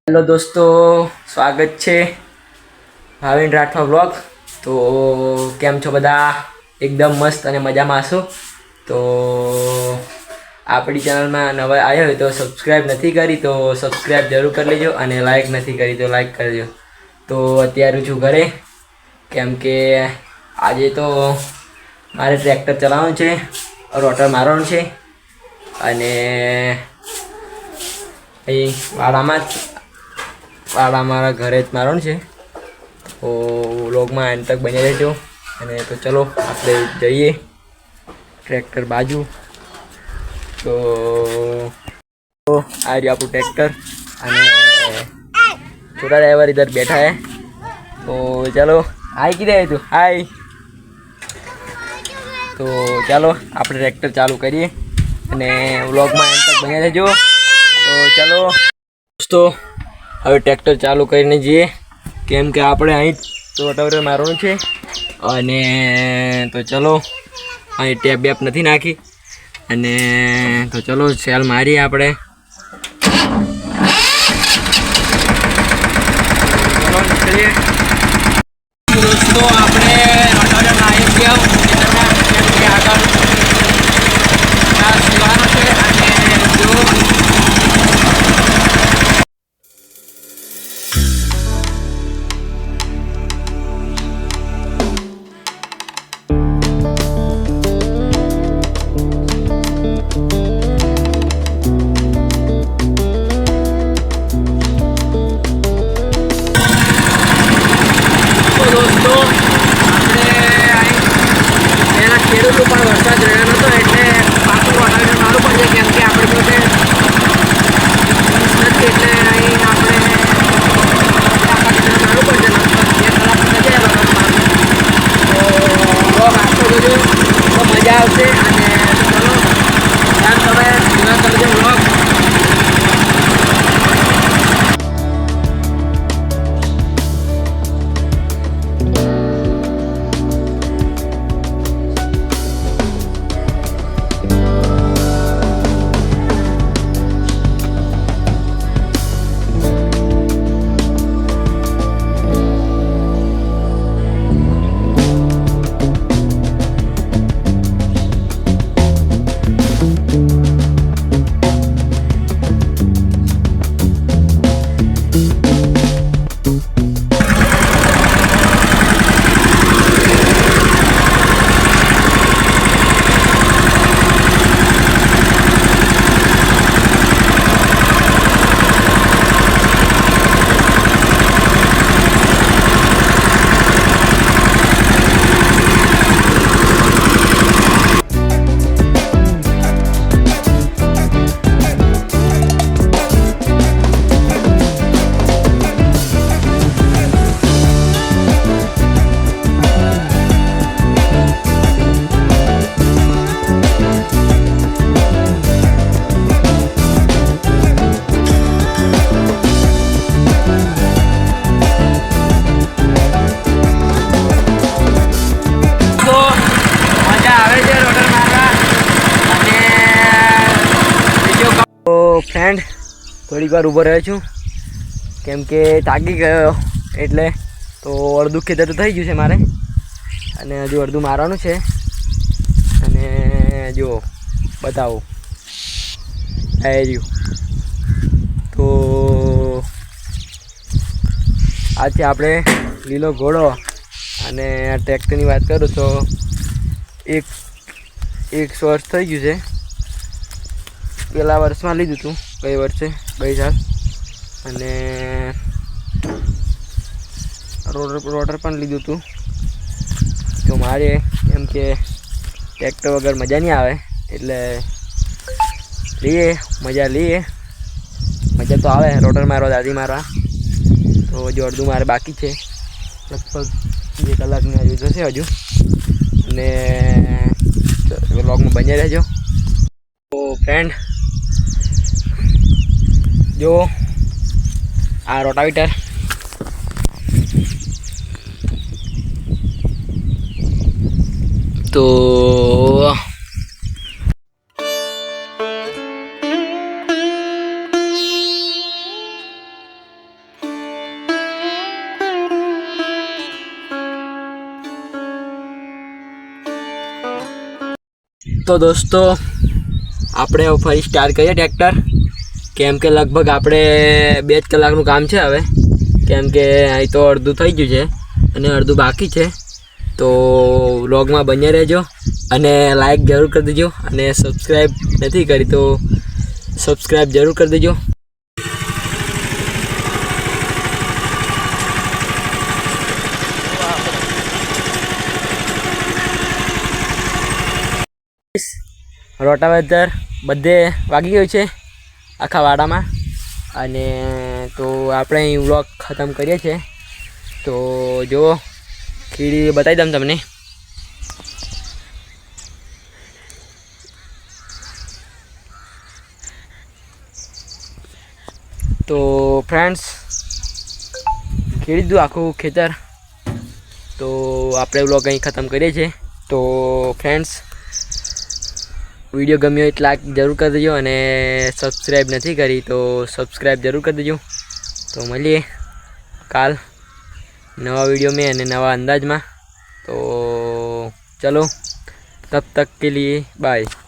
Hello दोस्तों, स्वागत है भाविन राठवा ब्लॉग। तो केम छो बधा? एकदम मस्त અને મજામાં છો? તો આપણી ચેનલમાં નવા આવ્યા હોય તો સબસ્ક્રાઈબ નથી કરી તો સબસ્ક્રાઈબ જરૂર કરી લેજો અને લાઈક નથી કરી તો લાઈક કરજો। તો અત્યારે છું ઘરે કેમ કે આજે તો મારે ટ્રેક્ટર ચલાવવાનું છે, રોટર મારવાનું છે અને અહીં વાળા મારા ઘરે જ મારવાનું છે। તો વ્લોગમાં એન્ડ તક બની રહેજો અને તો ચલો આપણે જઈએ ट्रैक्टर बाजू। तो आ रही आपको ट्रैक्टर छोटा ड्राइवर इधर बैठा है। तो चलो हाय की रहे तू हाय। तो चलो आप ट्रैक्टर चालू करिए અને વ્લોગમાં એન્ડ તક બન્યા રહેજો। તો ચલો દોસ્તો હવે ટ્રેક્ટર ચાલુ કરીને જઈએ કેમ કે આપણે અહીં રોટાવેટર મારવાનું છે અને તો ચલો અહીં ટેપ બેપ નથી નાખી અને તો ચલો સેલ મારીએ આપણે। ચલો નીકળીએ દોસ્તો, આપણે રોટાવેટર લાવી ગયા કેમ કે આગળ સીવાનો છે અને જો પણ વરસાદ રહ્યો નહોતો એટલે પાછું રોટાવેટર મારું પડશે કેમ કે આપણે જોડે નથી એટલે અહીં આપણે મારું પડશે તો આખો જોજો તો મજા આવશે અને ચલો ધ્યાન તમે પૂરા કરજો વ્લોગ। તો ફ્રેન્ડ થોડીક વાર ઊભો રહ્યો છું કેમ કે થાકી ગયો એટલે તો અડધું ખેતર તો થઈ ગયું છે મારે અને હજુ અડધું મારવાનું છે અને જો બતાવો આવી રહ્યું। તો આ છે આપણે લીલો ઘોડો અને આ ટ્રેક્ટરની વાત કરું તો એક વર્ષ થઈ ગયું છે। પેલા વર્ષમાં લીધું હતું ગઈ વર્ષે ગઈ સાલ અને રોટર પણ લીધું હતું। તો મારે એમ કે ટ્રેક્ટર વગર મજા નહીં આવે એટલે લઈએ મજા તો આવે રોટર મારવા દાદી મારવા। તો હજુ અડધું મારે બાકી છે, લગભગ 2 કલાકની હજુ જશે હજુ અને વ્લોગમાં બન્યા રહેજો। તો ફ્રેન્ડ જો આ રોટાવેટર તો તો દોસ્તો આપણે ફરી સ્ટાર્ટ કરીએ ટ્રેક્ટર, કેમ કે લગભગ આપણે 2 જ કલાકનું કામ છે હવે, કેમ કે અહીં તો અડધું થઈ ગયું છે અને અડધું બાકી છે. તો વ્લોગમાં બન્યા રહેજો અને લાઈક જરૂર કરી દેજો અને સબસ્ક્રાઈબ નથી કરી તો સબસ્ક્રાઈબ જરૂર કરી દેજો. રોટાવેટર બધે વાગી ગયું છે આખા વાડામાં, અને તો આપણે અહીં વ્લોગ ખતમ કરીએ છીએ. તો જો ખીડી બતાવી દઉં તમને. તો ફ્રેન્ડ્સ ખીડી દઉં આખું ખેતર. તો આપણે વ્લોગ અહીં ખતમ કરીએ છીએ. તો ફ્રેન્ડ્સ વિડીયો ગમ્યો એટલે લાઈક જરૂર કરી દેજો અને સબસ્ક્રાઈબ નથી કરી તો સબસ્ક્રાઈબ જરૂર કરી દેજો. તો મળીએ કાલ નવા वीडियो में અને નવા અંદાજમાં. તો ચલો તબ તક કે લીએ બાય.